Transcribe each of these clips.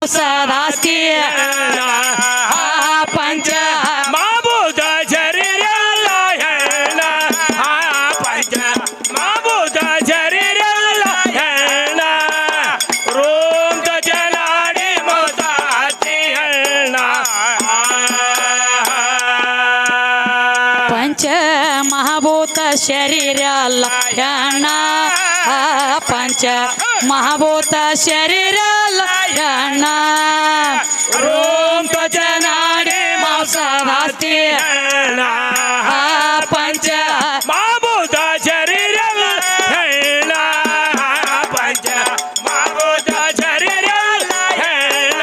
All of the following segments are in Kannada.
ಸದಾಸ್ತಿ ಪಂಚ ಮಾಬೂದ ಶರೀರ ಹೆಣ ಪಂಚ ಮಾಬೂದ ಶರೀರ ಹೆಣ ರೋಮ ಜನಾಡಿ ಮೋದಾತಿ ಹೆಣ ಪಂಚ ಮಹಾಭೂತ ಶರೀರ ಲಕ್ಷಣ ಪಂಚ ಮಹಾಭೂತ ಶರೀರ ಲಕ್ಷಣ ರೋಮ ಜನಾಡಿ ಸದಾಸ್ತಿ ಹೆಣ ಪಂಚ ಮಾಬೂದ ಶರೀರ ಹೆಣ ಪಂಚ ಮಾಬೂದ ಶರೀರ ಹೆಣ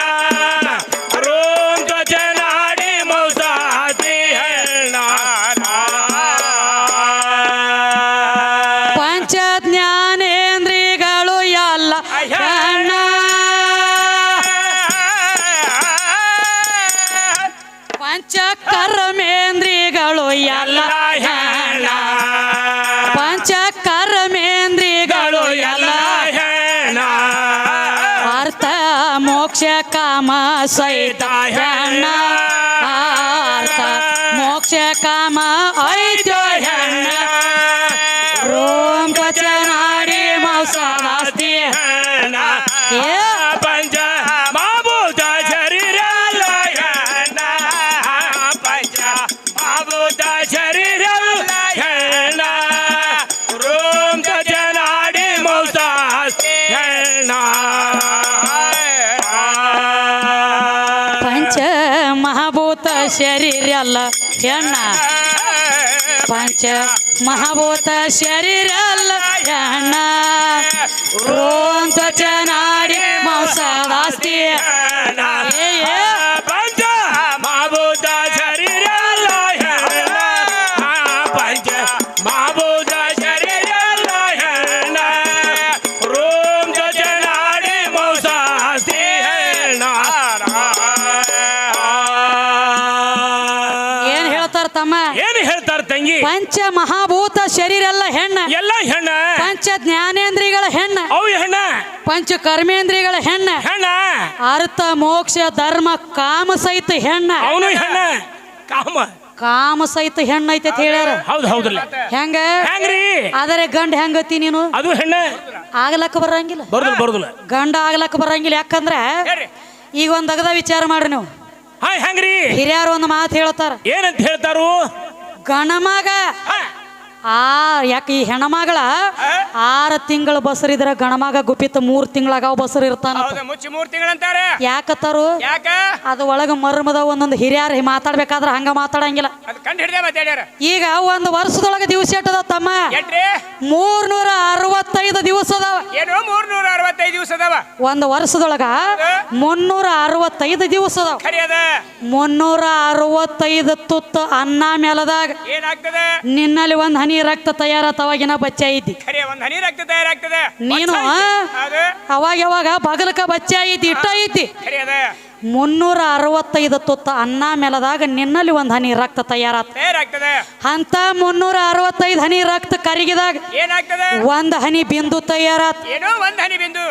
ರೋಮ ಜನಾಡಿ ಮೋದಾತಿ ಹೆಣ ಪಂಚ ಜ್ಞಾನೇಂದ್ರಿಯಗಳು ಎಲ್ಲ ಹೆಣ್ಣ ಪಂಚ ಕರ್ಮೇಂದ್ರಿಯಗಳು ಎಲ್ಲ ಹೆಣ್ಣ ಪಂಚ ಕರ್ಮೇಂದ್ರಿಯಗಳು ಎಲ್ಲ ಅರ್ಥ ಮೋಕ್ಷ ಕಾಮ ಸಹಿತ ಹೆಣ್ಣ ಅರ್ಥ ಮೋಕ್ಷ ಕಾಮ ಐತ್ಯ ಹೆಣ್ಣ ರೋಮ ಕಚನಾಡಿ ಮೌಸಾಸ್ತಿ ಏ ಪಂಚ ಮಾಬೂದ ಶರೀರ ಹೆಣ ಪಂಚ ಮಾಬೂದ ಶರೀರ ಹೆಣ ರೋಮ ಜನಾಡಿ ಮೋಸಾಸ್ತಿ ಹೆಣ ಪಂಚ ಮಹಾಭೂತ ಶರೀರ ಅಲ್ಲ ಹೆಣ್ಣ ಪಂಚ ಮಹಾಭೂತ ಶರೀರ ಅಲ್ಲ ಹೆಣ್ಣ ರೋಮ ಕಚನಾಡಿ ಮೌಸಾಸ್ತಿ ಪಂಚ ಮಾಬೂದ ಶರೀರ ಹೆಣ ಪಂಚ ಮಾಬೂದ ಶರೀರ ಹೆಣ ರೋಮ ಜನಾಡಿ ಮೋಸಾಸ್ತಿ ಹೆಣ ಏನ್ ಹೇಳ್ತಾರ ತಮ್ಮ ಏನು ಹೇಳ್ತಾರ ತಂಗಿ ಪಂಚ ಮಹಾಭೂತ ಶರೀರ ಅಲ್ಲ ಹೆಣ್ಣ ಎಲ್ಲ ಹೆಣ್ಣ ಪಂಚ ಜ್ಞಾನೇಂದ್ರಿಯಗಳ ಹೆಣ್ಣ ಅವು ಹೆಣ್ಣ ಪಂಚ ಕರ್ಮೇಂದ್ರಿಯಗಳ ಹೆಣ್ಣ ಹೆಣ್ಣ ಅರ್ಥ ಮೋಕ್ಷ ಧರ್ಮ ಕಾಮ ಸಹಿತ ಹೆಣ್ಣ ಅವನು ಹೆಣ್ಣ ಕಾಮ ಕಾಮ ಸಹಿತ ಹೆಣ್ಣ ಐತೆ ಅಂತ ಹೇಳ್ಯಾರ ಹೌದು ಹೌದಲ್ಲ ಹೆಂಗ ಹೆಂಗ್ರಿ ಆದರೆ ಗಂಡ ಹೆಂಗತಿ ನೀನು ಅದು ಹೆಣ್ಣ ಆಗ್ಲಕ್ಕ ಬರಂಗಿಲ್ಲ ಬರುದಿಲ್ಲ ಬರುದಿಲ್ಲ ಗಂಡ ಆಗ್ಲಕ್ಕ ಬರಂಗಿಲ್ಲ ಯಾಕಂದ್ರ ಈಗ ಒಂದ್ ಅಗದ ವಿಚಾರ ಮಾಡ್ರಿ ನೀವು ಹಾಯ್ ಹೆಂಗ್ರಿ ಹಿರಿಯರು ಒಂದು ಮಾತು ಹೇಳ್ತಾರ ಏನಂತ ಹೇಳ್ತಾರು ಗಣಮಗ ಯಾಕೆ ಈ ಹೆಣ್ಮಗಳ 6 ತಿಂಗಳು ಬಸರಿದ್ರ ಗಣಮಗ ಗುಪ್ಪಿತ 3 ತಿಂಗಳಾಗ ಬಸರು ಇರ್ತಾನ ಮುಚ್ಚಿ 3 ತಿಂಗಳಂತಾರೆ ಯಾಕತ್ತಾರು ಯಾಕ ಅದು ಒಳಗ ಮರ್ಮದ ಒಂದೊಂದು ಹಿರಿಯರು ಮಾತಾಡ್ಬೇಕಾದ್ರ ಹಂಗ ಮಾತಾಡಂಗಿಲ್ಲ ಅದು ಕಂಡು ಹಿಡಿದ ಮಾತಾಡ್ಯಾರ ಈಗ ಒಂದು ವರ್ಷದೊಳಗ ದಿವಸ ಎಟ್ಟದ ತಮ್ಮ ಎಟ್ರಿ 365 ದಿವಸ ಅದಾವ ಏನು 365 ದಿವಸ ಅದಾವ ಒಂದು ವರ್ಷದೊಳಗ 365 ದಿವಸ ಅದಾವ ಖರಿ ಅದ 365 ತುತ್ತು ಅನ್ನ ಮೇಲದಾಗ ಏನಾಗ್ತದೆ ನಿನ್ನಲ್ಲಿ ಒಂದ್ ಹನಿ ರಕ್ತ ತಯಾರತವಾಗಿನ ಬಚ್ಚ ಐತಿ ಖರಿ ಒಂದ್ ಹನಿ ರಕ್ತ ತಯಾರಾಗ್ತದೆ ನೀನು ಅದು ಅವಾಗ ಯಾವಾಗ ಬಗಲಕ ಬಚ್ಚ ಐತಿ ಇಟ್ಟ ಐತಿ ಖರಿ ಅದ 365 ತುತ್ತ ಅನ್ನ ಮೇಲದಾಗ ನಿನ್ನಲ್ಲಿ ಒಂದ್ ಹನಿ ರಕ್ತ ತಯಾರಾಗ್ತದೆ ಅಂತ 365 ಹನಿ ರಕ್ತ ಕರಗಿದಾಗ ಏನಾಗ್ತದೆ ಒಂದ್ ಹನಿ ಬಿಂದು ತಯಾರಾತ್ ಏನೋ ಒಂದ್ ಹನಿ ಬಿಂದು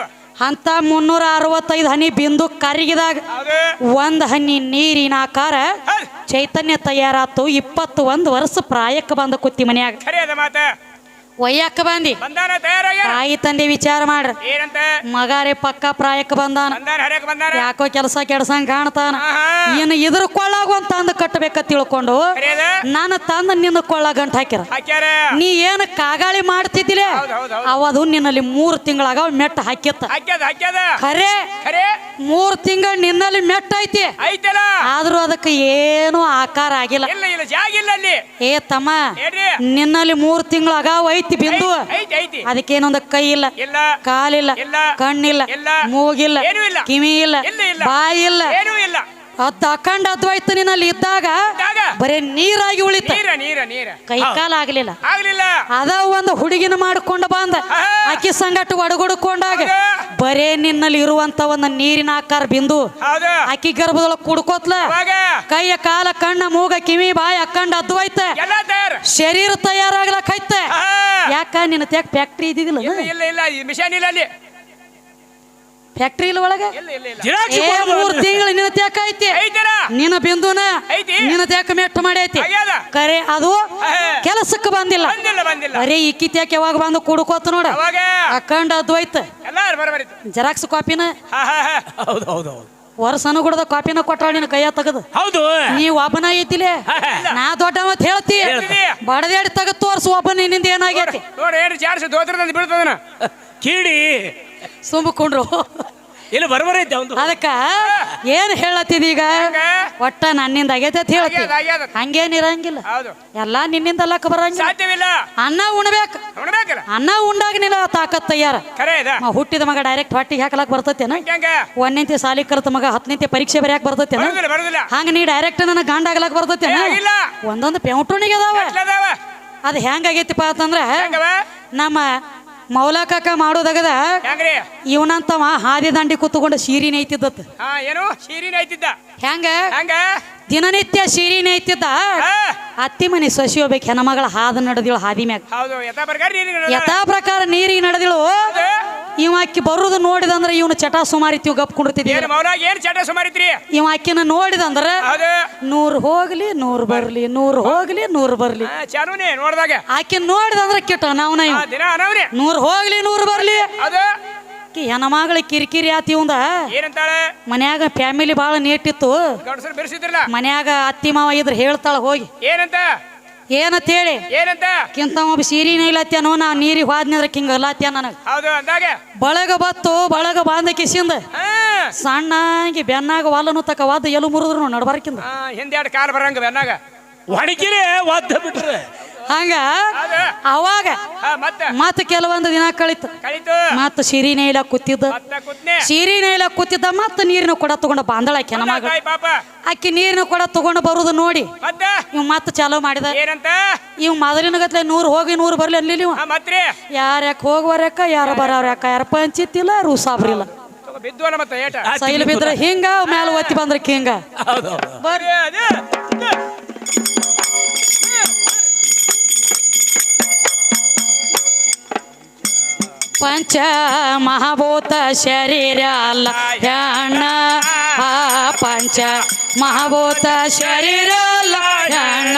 ಅಂತ 365 ಹನಿ ಬಿಂದು ಕರಗಿದಾಗ ಹೌದು ಒಂದ್ ಹನಿ ನೀರಿನ ಆಕಾರ ಚೈತನ್ಯ ತಯಾರಾತು 21 ವರ್ಷ ಪ್ರಾಯಕ್ಕೆ ಬಂದ ಕುತ್ತಿ ಮನ್ಯಾಗ ಖರಿ ಅದ ಮಾತ ಒಯ್ಯಕ್ಕ ಬಂದಿ ಬಂದಾನ ತಯಾರಾಗ್ಯಾರ ತಾಯಿ ತಂದೆ ವಿಚಾರ ಮಾಡ್ರ ಏನಂತ ಮಗಾರೆ ಪಕ್ಕ ಪ್ರಾಯಕ್ಕೆ ಬಂದಾನ ಬಂದಾನ ಹರ್ಯಾಕ ಬಂದಾನ ಯಾಕೋ ಕೆಲಸ ಕೆಡ್ಸಂಗ್ ಕಾಣ್ತಾನ ಇನ್ನು ಇದ್ರ ಕೊಳ್ಳಾಗ ಒಂದ್ ತಂದು ಕಟ್ಟಬೇಕ ತಿಳ್ಕೊಂಡು ಖರಿ ಅದ ನಾನು ತಂದ ನಿನ್ನ ಕೊಳ್ಳ ಗಂಟ್ ಹಾಕ್ಯಾರ ಹಾಕ್ಯಾರ ನೀ ಏನ್ ಕಾಗಾಳಿ ಮಾಡ್ತಿದ್ದಿಲೆ ಹೌದು ಅವದು ನಿನ್ನಲ್ಲಿ 3 ತಿಂಗಳಾಗ ಮೆಟ್ಟ ಹಾಕಿತ್ತ ಹಾಕ್ಯದ ಖರೆ ಖರೆ 3 ತಿಂಗಳು ನಿನ್ನಲ್ಲಿ ಮೆಟ್ಟ ಐತಿ ಐತಲ್ಲ ಆದ್ರೂ ಅದಕ್ಕೆ ಏನು ಆಕಾರ ಆಗಿಲ್ಲ ಇಲ್ಲ ಜಾಗ ಇಲ್ಲ ಅಲ್ಲಿ ಏ ತಮ್ಮ ಏನ್ರಿ ನಿನ್ನಲ್ಲಿ 3 ತಿಂಗಳು ಅಗಾವ ಐತಿ ಬಿಂದು ಐತಿ ಅದಕ್ಕೇನೊಂದು ಕೈ ಇಲ್ಲ ಇಲ್ಲ ಕಾಲಿಲ್ಲ ಇಲ್ಲ ಕಣ್ಣಿಲ್ಲ ಇಲ್ಲ ಮೂಗಿಲ್ಲ ಏನೂ ಇಲ್ಲ ಕಿವಿ ಇಲ್ಲ ಇಲ್ಲ ಬಾಯಿ ಇಲ್ಲ ಏನೂ ಇಲ್ಲ ಅದ್ ಅಖಂಡ ಅದ್ವೈತ ನಿನ್ನಲ್ಲಿ ಇದ್ದಾಗ ಬರೇ ನೀರಾಗಿ ಉಳಿತ ನೀರ ಕೈ ಕಾಲ ಆಗ್ಲಿಲ್ಲ ಆಗ್ಲಿಲ್ಲ ಅದ ಒಂದು ಹುಡುಗಿನ ಮಾಡ್ಕೊಂಡು ಬಂದ ಅಕ್ಕಿ ಸಂಗಟ ಒಡಗುಡ್ಕೊಂಡಾಗ ಬರೇ ನಿನ್ನಲ್ಲಿ ಇರುವಂತ ಒಂದು ನೀರಿನ ಆಕಾರ ಬಿಂದು ಹೌದು ಅಕ್ಕಿ ಗರ್ಭದೊಳಗ ಕುಡ್ಕೋತ್ಲ ಅವಾಗ ಕೈಯ ಕಾಲ ಕಣ್ಣ ಮೂಗ ಕಿವಿ ಬಾಯಿ ಅಕ್ಕಂಡ ಅದ್ವೈತ ಎಲ್ಲ ತಯಾರ ಶರೀರ ತಯಾರಾಗ್ಲಕ್ಕೈತೆ ಯಾಕ ನಿನ್ನ ತ್ಯಾಕ್ ಫ್ಯಾಕ್ಟ್ರಿ ಇದ್ದಿದ್ದಿಲ್ಲ ಇಲ್ಲ ಈ ಮಿಷನ್ ಇಲ್ಲ ಅಲ್ಲಿ ಫ್ಯಾಕ್ಟ್ರಿ ಇಲ್ಲ ಒಳಗ ಇಲ್ಲ ಇಲ್ಲ ಇಲ್ಲ ಜಿರಾಕ್ಸ್ ಏ 3 ತಿಂಗಳು ನಿನ್ನ ತ್ಯಾಕ ಐತಿ ಐತನ ನಿನ್ನ ಬಿಂದುನ ಐತಿ. ನಿನ್ನ ತ್ಯಾಕ ಮೆಟ್ಟ ಮಾಡಿ ಐತಿ ಆಗ್ಯಾದ. ಕರೆ ಅದು ಹಾ. ಕೆಲಸಕ್ಕೆ ಬಂದಿಲ್ಲ ಬಂದಿಲ್ಲ ಬಂದಿಲ್ಲ ಅರೇ ಇಕ್ಕಿ ತ್ಯಾಕ ಯಾವಾಗ ಬಂದು ಕುಡ್ಕೋತ ನೋಡ ಅವಾಗ ಅಕ್ಕಂಡ ಅದ್ವೈತ ಎಲ್ಲಾರು ಬರಬರಿತು ಜೆರಾಕ್ಸ್ ಕಾಪಿನ ಹಾ ಹಾ ಹಾ ಹೌದು ಹೌದು ಹೌದು ವರ್ಷನು ಗುಡದ ಕಾಪಿನ ಕೊಟ್ಟಾಳ ನಿನ್ನ ಕೈಯ ತೆಗದು ಹೌದು ನೀವ್ ಒಬ್ಬನ ಐತಿಲೆ ನಾ ದೊಡ್ಡ ಮತ್ ಹೇಳ್ತಿ ಹೇಳ್ತೀನಿ. ಬಡದೇಡಿ ತೆಗದ್ ತೋರ್ಸು ಒಬ್ಬನ ನಿನ್ನಿಂದ ಏನಾಗೈತಿ ನೋಡಿ ಏನು ಜಾರ್ಸಿ ದೋತ್ರದಂದು ಬೀಳ್ತದನ ಕೀಡಿ ಸುಮ್ಕೊಂಡ್ರು ಇಲ್ಲ ಬರಬರೈತೆ ಅವನು ಅದಕ್ಕ ಏನ್ ಹೇಳತ್ತಿದ ಈಗ ಒಟ್ಟ ನನ್ನಿಂದ ಆಗೈತೆ ಅಂತ ಹೇಳ್ತಿ ಆಗ್ಯಾದ ಆಗ್ಯಾದ ಹಂಗೇನ್ ಇರಂಗಿಲ್ಲ ಹೌದು ಎಲ್ಲಾ ನಿನ್ನಿಂದ ಅಲ್ಲಕ್ಕ ಬರಂಗಿಲ್ಲ ಸಾಧ್ಯವಿಲ್ಲ ಅನ್ನ ಉಣ್ಬೇಕು ನೋಡ್ಬೇಕಲ್ಲ ಅನ್ನ ಉಂಡಾಗ ನಿಲ್ಲ ತಾಕತ್ ತಯ್ಯಾರ ಖರೆ ಇದ ಹುಟ್ಟಿದ ಮಗ ಡೈರೆಕ್ಟ್ ಹೊಟ್ಟಿಗೆ ಹಾಕಲಾಕ್ ಬರ್ತೈತೇನ ಹೆಂಗ ಒಂದನೇಂತಿ ಸಾಲಿ ಕಲ್ತ ಮಗ 10ನೇಂತಿ ಪರೀಕ್ಷೆ ಬರೆಯಾಕ ಬರ್ತೈತೇನ ಬರುದಿಲ್ಲ ಬರುದಿಲ್ಲ ಹಂಗ ನೀ ಡೈರೆಕ್ಟ್ ನನ್ನ ಗಂಡ ಆಗ್ಲಾಕ್ ಬರ್ತೈತೇನ ಇಲ್ಲ ಒಂದೊಂದು ಪೆಂಟುಣಿಗೆ ಅದಾವ ಎಷ್ಟ್ಲದಾವ ಅದ್ ಹೆಂಗಾಗೈತಿಪ್ಪ ಅಂತಂದ್ರ ಹೆಂಗವ ನಮ್ಮ ಮೌಲ ಕಾಕ ಮಾಡೋದಾಗದ ಹೆಂಗ್ರಿ ಇವನಂತವ ಹಾದಿ ದಂಡಿ ಕೂತ್ಕೊಂಡು ಸೀರಿ ನೇಯ್ತಿದ್ದತ್ ಹಾ ಏನು ಶೀರಿನ ಐತಿದ್ದ ಹೆಂಗ ಹೆಂಗ ದಿನನಿತ್ಯ ಸೀರಿ ನೇಯ್ತಿದ್ದ ಹಾ ಅತ್ತಿ ಮನಿ ಸೊಸಿ ಹೋಗ್ಬೇಕು ಹೆಣ್ಮಗಳ ಹಾದ ನಡೆದಿಳು ಹಾದಿ ಮ್ಯಾಗ ಹೌದು ಯಥಾ ಪ್ರಕಾರ ನೀರಿಗೆ ಯಥಾ ಪ್ರಕಾರ ನೀರಿಗೆ ನಡೆದಿಳು ಇವ ಅಕ್ಕಿ ಬರುದು ನೋಡಿದಂದ್ರ ಇವನು ಚಟ ಸುಮಾರಿತ್ತೀವಿ ಗಪ್ ಕುಂಡಿರ್ತಿದ್ವಿ ಏನು ಮೌಲಾಗ ಏನ್ ಚಟ ಸುಮಾರಿತ್ರಿ ಇವ ಅಕ್ಕಿನ ನೋಡಿದಂದ್ರ ಹೌದು 100 ಹೋಗ್ಲಿ 100 ಬರ್ಲಿ 100 ಹೋಗ್ಲಿ 100 ಬರ್ಲಿ ಚಾನುನೇ ನೋಡ್ದಾಗ ಆಕಿ ನೋಡಿದಂದ್ರ ಕಿಟ್ಟ ನಾವ್ನ ಇವ್ ದಿನ ಅನವ್ರಿ 100 ಹೋಗ್ಲಿ 100 ಬರ್ಲಿ ಅದು ಆಕಿ ಹೆಣ್ಮಗಳ ಕಿರಿಕಿರಿ ಆತಿ ಇವಂದ ಏನಂತಾಳೆ ಮನ್ಯಾಗ ಫ್ಯಾಮಿಲಿ ಬಾಳ ನೀಟಿತ್ತು ಗಂಡಸರು ಬೆರೆಸಿದ್ರಲ್ಲ ಮನ್ಯಾಗ ಅತ್ತಿ ಮಾವ ಇದ್ರ ಹೇಳ್ತಾಳ ಹೋಗಿ ಏನಂತ ಏನಂತ ಹೇಳಿ ಏನಂತ ಕಿಂತ ಒಬ್ಬ ಸೀರಿನ ಇಲ್ಲತ್ಯಾನೋ ನಾ ನೀರಿಗೆ ಹೋದ್ನಿದ್ರ ಹಿಂಗ ಅಲ್ಲತ್ಯ ನನಗ ಹೌದು ಅಂದಾಗ ಬಳಗ ಬತ್ತು ಬಳಗ ಬಾಂಧ ಕಿಸಿಂದ ಹಾ ಸಣ್ಣಾಗಿ ಬೆನ್ನಾಗ ವಾಲನು ತಕ ವಾದ ಎಲು ಮುರಿದ್ರು ನಡ್ಬಾರ್ಕಿಂದ ಹಿಂದೆ ಎರಡು ಕಾಲ್ ಬರಂಗ ಬೆನ್ನಾಗ ಒಣಗಿರಿ ಒದ್ದ ಬಿಟ್ರೆ ಹಂಗ ಹೌದು ಅವಾಗ ಮತ್ತೆ ಮತ್ತ ಕೆಲವೊಂದು ದಿನ ಕಳಿತು ಕಳಿತು ಮತ್ತ ಸೀರಿನ ಇಲ್ಲ ಕೂತಿದ್ದ ಮತ್ತ ಕುತ್ನೆ ಸೀರಿನ ಇಲ್ಲ ಕೂತಿದ್ದ ಮತ್ತ ನೀರಿನ ಕೊಡ ತಗೊಂಡ ಬಾಂದಳ ಆಕಿ ನಮಗ ತಾಯಿ ಪಾಪ ಆಕಿ ನೀರಿನ ಕೊಡ ತಗೊಂಡು ಬರುದು ನೋಡಿ ಮತ್ತ ಇವ್ ಮತ್ತ ಚಾಲೂ ಮಾಡಿದ ಏನಂತ ಇವ್ ಮೊದಲಿನ ಗತ್ಲೆ 100 ಹೋಗಿ 100 ಬರ್ಲಿ ಅನ್ಲಿ ನೀವು ಮತ್ರಿ ಯಾರ ಯಾಕೆ ಹೋಗುವರ್ಯಾಕ ಯಾರ ಬರವ್ರ್ಯಾಕ ಯಾರ ಪಂಚಿತ್ತಿಲ್ಲ ರೂಸಾಬ್ರಿಲ್ಲ ಬಿದ್ವಲ್ಲ ಮತ್ತೆ ಏಟ ಸೈಲ್ ಬಿದ್ರ ಹಿಂಗ ಮ್ಯಾಲ ಒತ್ತಿ ಬಂದ್ರ ಹಿಂಗ ಹೌದು ಹೌದು ಬರ್ರಿ ಅದು ಪಂಚ ಮಹಾಭೂತ ಶರೀರ ಅಲ್ಲ ಹೆಣ್ಣ ಆ ಪಂಚ ಮಹಾಭೂತ ಶರೀರ ಅಲ್ಲ ಹೆಣ್ಣ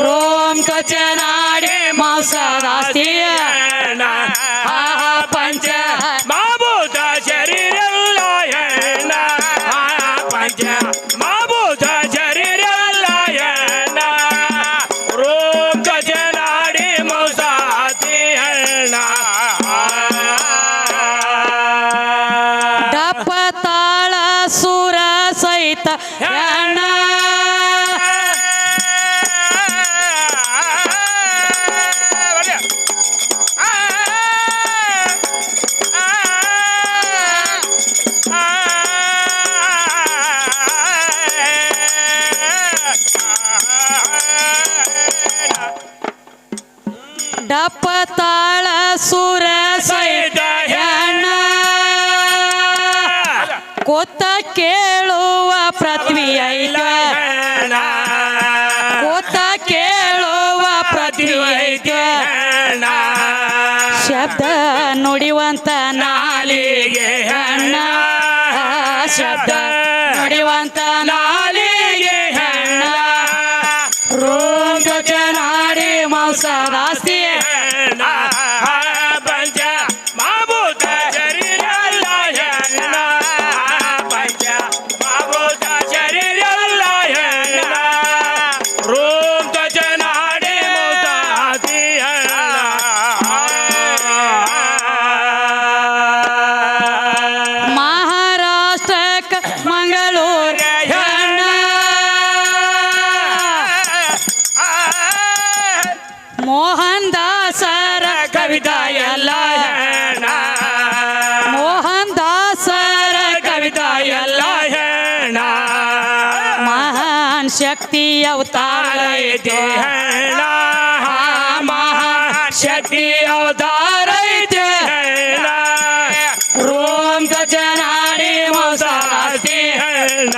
ರೋಮ್ ತ್ವಚ ನಾಡಿ ಮಾಂಸದಾಸ್ತಿಯ ಆ ಪಂಚ ಮಾಬೂತ ಶರೀರ ಹೆಣ್ಣ ಪಂಚ ಮಾಬೂತ ಶರೀರ ಹೆಣ್ಣ ರೋಮ್ ಧ್ವಜ ನಾಡಿ ಮೌಸಾತಿ ಹೆಣ್ಣ ಡಪ್ಪ ತಾಳ ಸುರ ಸಹಿತ ಹೆಣ್ಣ ಡಪ್ಪ ತಾಳ ಸುರ ಸಹಿತ ಹೆಣ್ಣ ಕೊತ್ತ ಕೇಳುವ ಪೃಥ್ವಿ ಐತ ಕೊತ್ತ ಕೇಳುವ ಪೃಥ್ವಿ ಐತ ಶಬ್ದ ನುಡಿವಂತ ನಾಲಿಗೆ ಹೆಣ್ಣ ಶಬ್ದ ನುಡಿವಂತ ನಾಲಿಗೆ ಹೆಣ್ಣ ರೋಗ ನಾಡಿ ಮಾಂಸದಾಸ್ತಿ ಪಂಚ ಮಾಬೂತ ಶರೀರ ಹೆಣ್ಣ ಪಂಚ ಮಾಬೂತ ಶರೀರ ಹೆಣ್ಣ ರೋಮ್ ಧ್ವಜ ನಾಡಿ ಮೌಸಾತಿ ಮಹಾರಾಷ್ಟ್ರಕ್ಕ ಮಂಗಳೂರು ಹೆಣ್ಣ ಮೋಹನ್ ದಾಸರ ಕವಿತಾ ಎಲ್ಲ ಮೋಹನ್ ದಾಸರ ಕವಿತಾ ಎಲ್ಲ ಹೆಣ್ಣ ಮಹಾನ್ ಶಕ್ತಿ ಅವತಾರ ಐತೆ ಹೆಣ್ಣ ಮಹಾನ್ ಶಕ್ತಿ ಅವತಾರ ಐತೆ ಹೆಣ್ಣ ರೋಮ್ ಧ್ವಜ ನಾಡಿ ಮೌಸಾತಿ ಹೆಣ್ಣ